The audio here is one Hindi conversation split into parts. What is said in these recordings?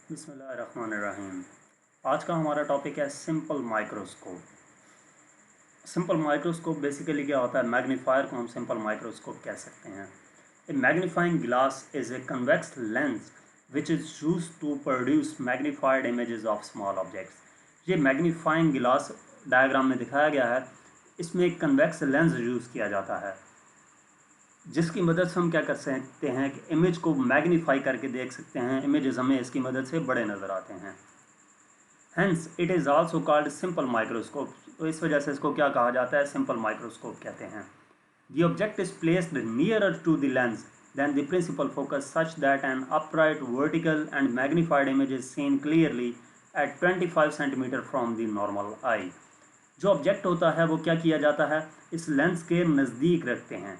बिस्मिल्लाहिर्रहमानिर्रहीम। आज का हमारा टॉपिक है simple microscope. Simple microscope basically क्या होता है? मैग्नीफायर को हम सिंपल माइक्रोस्कोप कह सकते हैं। A magnifying glass is a convex lens which is use to produce magnified images of small objects. ये मैग्नीफाइंग ग्लास डायग्राम में दिखाया गया है। इसमें एक कन्वेक्स लेंस यूज़ किया जाता है जिसकी मदद से हम क्या कर सकते हैं कि इमेज को मैग्नीफाई करके देख सकते हैं। इमेजेस हमें इसकी मदद से बड़े नज़र आते हैं। Hence it is also called simple microscope. तो इस वजह से इसको क्या कहा जाता है? सिंपल माइक्रोस्कोप कहते हैं। The object is placed nearer to the lens then the principal focus such that an upright vertical and magnified image is seen clearly at 25 centimetre from the normal eye. जो ऑब्जेक्ट होता है वो क्या किया जाता है? इस लेंस के नज़दीक रखते हैं,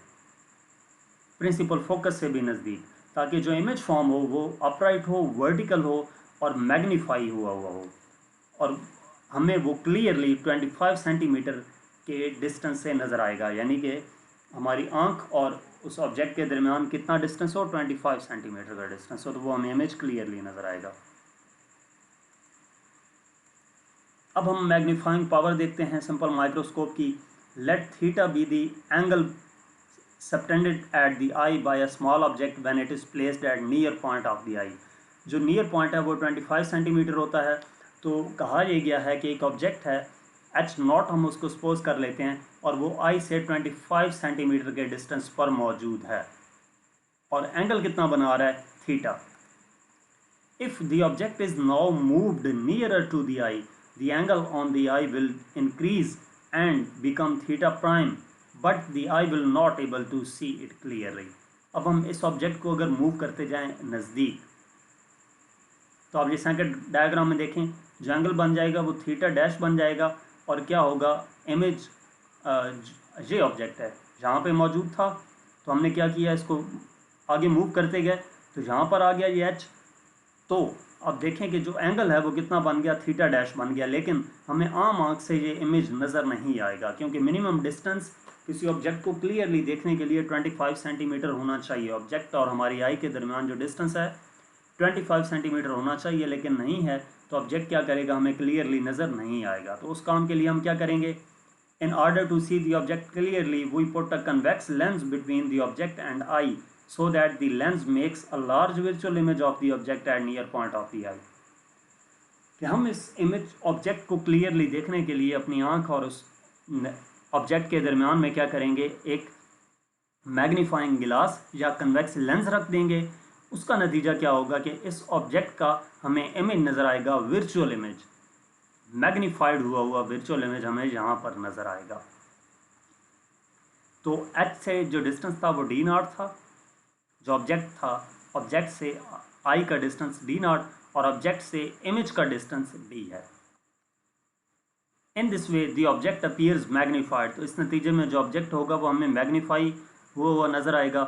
प्रिंसिपल फोकस से भी नज़दीक, ताकि जो इमेज फॉर्म हो वो अपराइट हो, वर्टिकल हो और मैग्नीफाई हुआ हो और हमें वो क्लियरली 25 सेंटीमीटर के डिस्टेंस से नज़र आएगा। यानी कि हमारी आंख और उस ऑब्जेक्ट के दरमियान कितना डिस्टेंस हो? 25 सेंटीमीटर का डिस्टेंस हो, तो वो हमें इमेज क्लियरली नज़र आएगा। अब हम मैग्नीफाइंग पावर देखते हैं सिंपल माइक्रोस्कोप की। Let theta be the angle subtended at the eye by a small object when it is placed at near point of the eye। जो नियर पॉइंट है वो 25 सेंटीमीटर होता है। तो कहा यह गया है कि एक ऑब्जेक्ट है एच नॉट, हम उसको सपोज कर लेते हैं, और वो आई से 25 सेंटीमीटर के डिस्टेंस पर मौजूद है और एंगल कितना बना रहा है? Theta. If the object is now moved nearer to the eye, the angle on the eye will increase and become theta prime but the eye will not able to see it clearly. अब हम इस ऑब्जेक्ट को अगर मूव करते जाएं नज़दीक, तो आप ये सेकंड डायग्राम में देखें, जो एंगल बन जाएगा वो थीटा डैश बन जाएगा और क्या होगा? इमेज ये ऑब्जेक्ट है जहाँ पे मौजूद था, तो हमने क्या किया? इसको आगे मूव करते गए तो यहाँ पर आ गया ये एच। तो अब देखें कि जो एंगल है वो कितना बन गया? थीटा डैश बन गया। लेकिन हमें आम आंख से ये इमेज नज़र नहीं आएगा, क्योंकि मिनिमम डिस्टेंस किसी ऑब्जेक्ट को क्लियरली देखने के लिए 25 सेंटीमीटर होना चाहिए। ऑब्जेक्ट और हमारी आई के दरमियान जो डिस्टेंस है 25 सेंटीमीटर होना चाहिए, लेकिन नहीं है, तो ऑब्जेक्ट क्या करेगा? हमें क्लियरली नज़र नहीं आएगा। तो उस काम के लिए हम क्या करेंगे? In order to see the object clearly we put a convex lens between the object and eye so that the lens makes a large virtual image of the object at near point of the eye। कि हम इस इमेज ऑब्जेक्ट को क्लियरली देखने के लिए अपनी आंख और उस ऑब्जेक्ट के दरमियान में क्या करेंगे? एक मैग्नीफाइंग ग्लास या कन्वेक्स लेंस रख देंगे। उसका नतीजा क्या होगा कि इस ऑब्जेक्ट का हमें इमेज नज़र आएगा, वर्चुअल इमेज, मैग्नीफाइड हुआ वर्चुअल इमेज हमें यहाँ पर नज़र आएगा। तो एच से जो डिस्टेंस था वो डी नॉट था, जो ऑब्जेक्ट था, ऑब्जेक्ट से आई का डिस्टेंस डी नॉट और ऑब्जेक्ट से इमेज का डिस्टेंस डी है। In this way the object appears magnified. तो इस नतीजे में जो ऑब्जेक्ट होगा वो हमें मैग्नीफाई हुआ नज़र आएगा।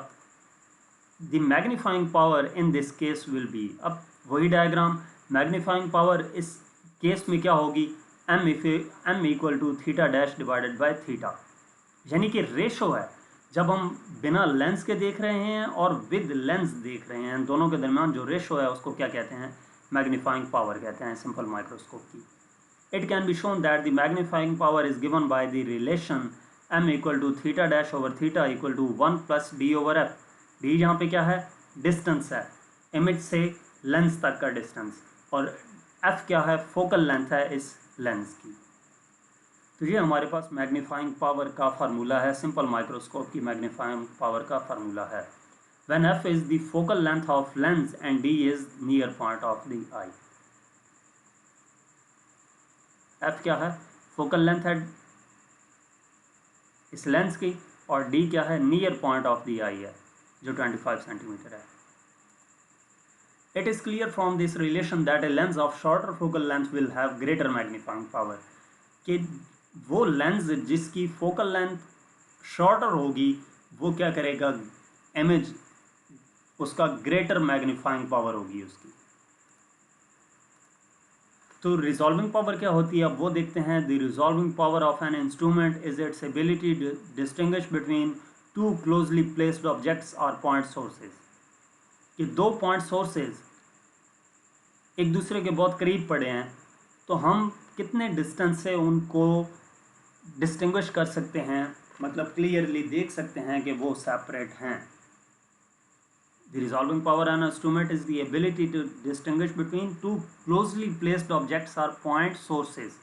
The magnifying power in this case will be, अब वही डायग्राम, मैग्नीफाइंग पावर इस केस में क्या होगी? M equal to theta dash divided by theta. यानी कि रेशो है, जब हम बिना लेंस के देख रहे हैं और विद लेंस देख रहे हैं, दोनों के दरमियान जो रेशो है उसको क्या कहते हैं? मैग्नीफाइंग पावर कहते हैं सिंपल माइक्रोस्कोप की। It can be shown that the magnifying power is given by the relation M equal to theta डैश ओवर थीटा इक्वल टू 1 plus D over F. D यहाँ पे क्या है? डिस्टेंस है, इमेज से लेंस तक का डिस्टेंस, और एफ क्या है? फोकल लेंथ है इस लेंस की। तो ये हमारे पास मैग्नीफाइंग पावर का फार्मूला है, सिंपल माइक्रोस्कोप की मैग्नीफाइंग पावर का फार्मूला है। When F is the focal length of lens and D is near point of the I. F क्या है? फोकल लेंथ है इस लेंस की, और डी क्या है? नियर पॉइंट ऑफ द आई है जो 25 सेंटीमीटर है। It is clear from this relation that a lens of shorter focal length will have greater magnifying power. कि वो लेंस जिसकी फोकल लेंथ शॉर्टर होगी वो क्या करेगा? इमेज उसका ग्रेटर मैग्नीफाइंग पावर होगी उसकी। तो रिजॉल्विंग पावर क्या होती है? अब वो देखते हैं। The resolving power of an instrument is its ability to distinguish between two closely placed objects और पॉइंट सोर्सेज। कि दो पॉइंट सोर्सेज एक दूसरे के बहुत करीब पड़े हैं, तो हम कितने डिस्टेंस से उनको डिस्टिंग्विश कर सकते हैं, मतलब क्लियरली देख सकते हैं कि वो सेपरेट हैं। The resolving power on an instrument is the ability to distinguish between two closely placed objects or point sources.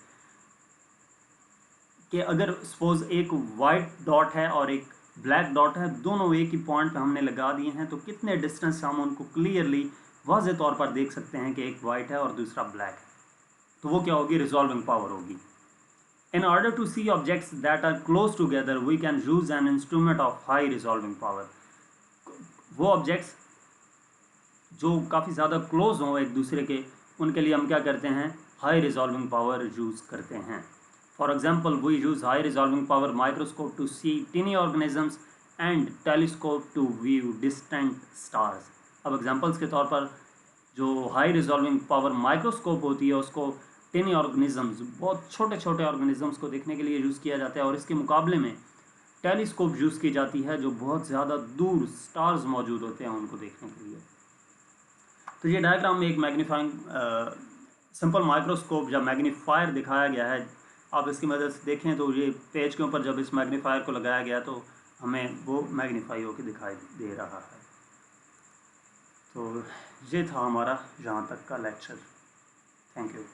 कि अगर सपोज एक वाइट डॉट है और एक ब्लैक डॉट है, दोनों एक ही पॉइंट पे हमने लगा दिए हैं, तो कितने डिस्टेंस से हम उनको क्लियरली वाज़े तौर पर देख सकते हैं कि एक वाइट है और दूसरा ब्लैक है, तो वो क्या होगी, रिजॉल्विंग पावर होगी। In order to see objects that are close together, we can use an instrument of high resolving power. वो ऑब्जेक्ट्स जो काफ़ी ज़्यादा क्लोज हों एक दूसरे के, उनके लिए हम क्या करते हैं, हाई रिजॉल्विंग पावर यूज़ करते हैं। For example, we use high resolving power microscope to see tiny organisms and telescope to view distant stars. अब एग्जाम्पल्स के तौर पर जो हाई रिजॉल्विंग पावर माइक्रोस्कोप होती है उसको टिनी ऑर्गेनिजम्स, बहुत छोटे छोटे ऑर्गेनिजम्स को देखने के लिए यूज़ किया जाता है, और इसके मुकाबले में टेलीस्कोप यूज़ की जाती है जो बहुत ज़्यादा दूर स्टार्स मौजूद होते हैं उनको देखने के लिए। तो ये डायग्राम में एक मैग्नीफाइंग सिंपल माइक्रोस्कोप या मैग्नीफायर दिखाया गया है। आप इसकी मदद से देखें तो ये पेज के ऊपर जब इस मैग्नीफायर को लगाया गया तो हमें वो मैग्नीफाई होकर दिखाई दे रहा है। तो ये था हमारा यहाँ तक का लेक्चर। Thank you.